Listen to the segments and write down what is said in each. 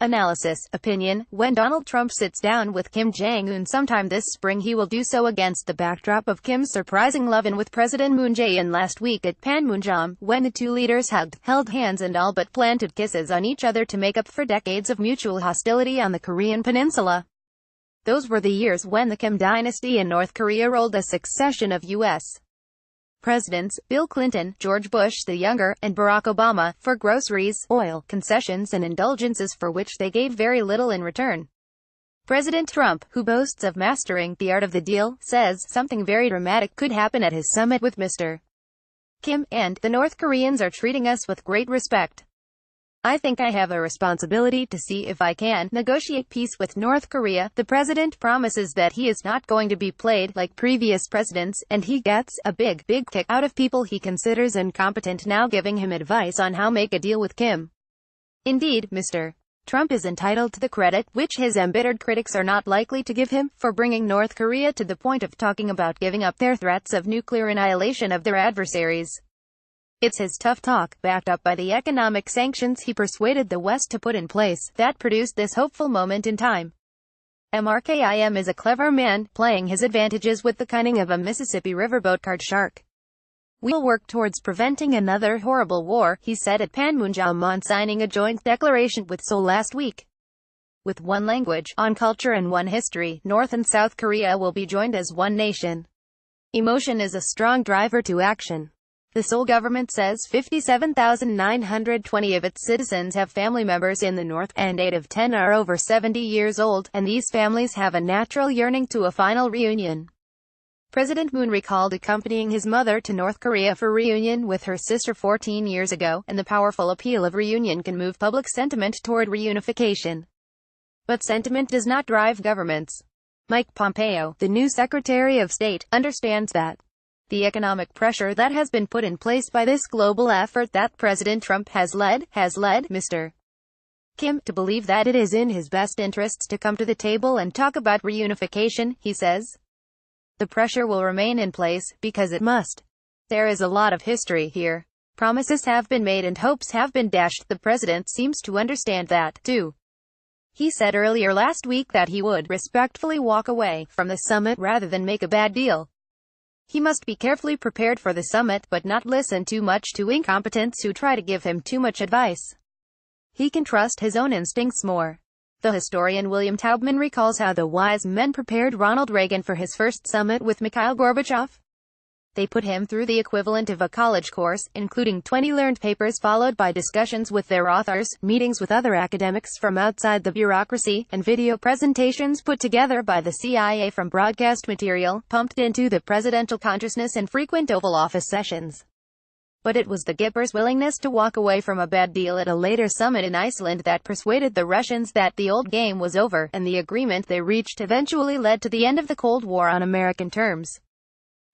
Analysis, opinion. When Donald Trump sits down with Kim Jong-un sometime this spring, he will do so against the backdrop of Kim's surprising love-in with President Moon Jae-in last week at Panmunjom, when the two leaders hugged, held hands and all but planted kisses on each other to make up for decades of mutual hostility on the Korean peninsula. Those were the years when the Kim dynasty in North Korea ruled a succession of U.S. presidents, Bill Clinton, George Bush the Younger, and Barack Obama, for groceries, oil, concessions and indulgences for which they gave very little in return. President Trump, who boasts of mastering the art of the deal, says something very dramatic could happen at his summit with Mr. Kim, and the North Koreans are treating us with great respect. I think I have a responsibility to see if I can negotiate peace with North Korea. The president promises that he is not going to be played like previous presidents, and he gets a big kick out of people he considers incompetent now giving him advice on how make a deal with Kim. Indeed, Mr. Trump is entitled to the credit, which his embittered critics are not likely to give him, for bringing North Korea to the point of talking about giving up their threats of nuclear annihilation of their adversaries. It's his tough talk, backed up by the economic sanctions he persuaded the West to put in place, that produced this hopeful moment in time. Kim is a clever man, playing his advantages with the cunning of a Mississippi riverboat card shark. We'll work towards preventing another horrible war, he said at Panmunjom on signing a joint declaration with Seoul last week. With one language, on culture and one history, North and South Korea will be joined as one nation. Emotion is a strong driver to action. The Seoul government says 57,920 of its citizens have family members in the North, and 8 of 10 are over 70 years old, and these families have a natural yearning to a final reunion. President Moon recalled accompanying his mother to North Korea for reunion with her sister 14 years ago, and the powerful appeal of reunion can move public sentiment toward reunification. But sentiment does not drive governments. Mike Pompeo, the new Secretary of State, understands that. The economic pressure that has been put in place by this global effort that President Trump has led Mr. Kim to believe that it is in his best interests to come to the table and talk about reunification, he says. The pressure will remain in place, because it must. There is a lot of history here. Promises have been made and hopes have been dashed. The president seems to understand that, too. He said earlier last week that he would respectfully walk away from the summit rather than make a bad deal. He must be carefully prepared for the summit, but not listen too much to incompetents who try to give him too much advice. He can trust his own instincts more. The historian William Taubman recalls how the wise men prepared Ronald Reagan for his first summit with Mikhail Gorbachev. They put him through the equivalent of a college course, including 20 learned papers followed by discussions with their authors, meetings with other academics from outside the bureaucracy, and video presentations put together by the CIA from broadcast material, pumped into the presidential consciousness and frequent Oval Office sessions. But it was the Gippers' willingness to walk away from a bad deal at a later summit in Iceland that persuaded the Russians that the old game was over, and the agreement they reached eventually led to the end of the Cold War on American terms.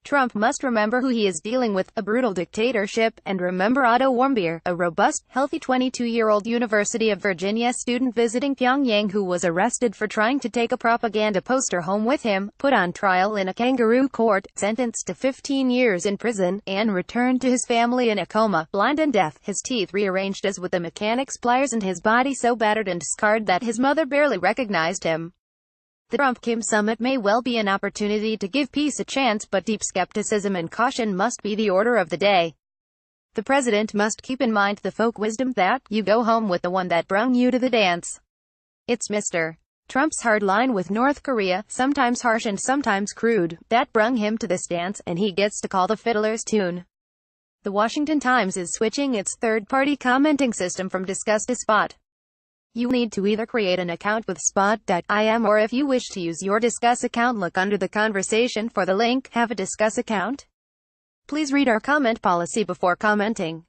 Trump must remember who he is dealing with, a brutal dictatorship, and remember Otto Warmbier, a robust, healthy 22-year-old University of Virginia student visiting Pyongyang who was arrested for trying to take a propaganda poster home with him, put on trial in a kangaroo court, sentenced to 15 years in prison, and returned to his family in a coma, blind and deaf, his teeth rearranged as with a mechanic's pliers and his body so battered and scarred that his mother barely recognized him. The Trump-Kim summit may well be an opportunity to give peace a chance, but deep skepticism and caution must be the order of the day. The president must keep in mind the folk wisdom that, you go home with the one that brung you to the dance. It's Mr. Trump's hard line with North Korea, sometimes harsh and sometimes crude, that brung him to this dance, and he gets to call the fiddler's tune. The Washington Times is switching its third-party commenting system from Discuss to Spot. You need to either create an account with Spot.im, or if you wish to use your Discuss account, look under the conversation for the link. Have a Discuss account? Please read our comment policy before commenting.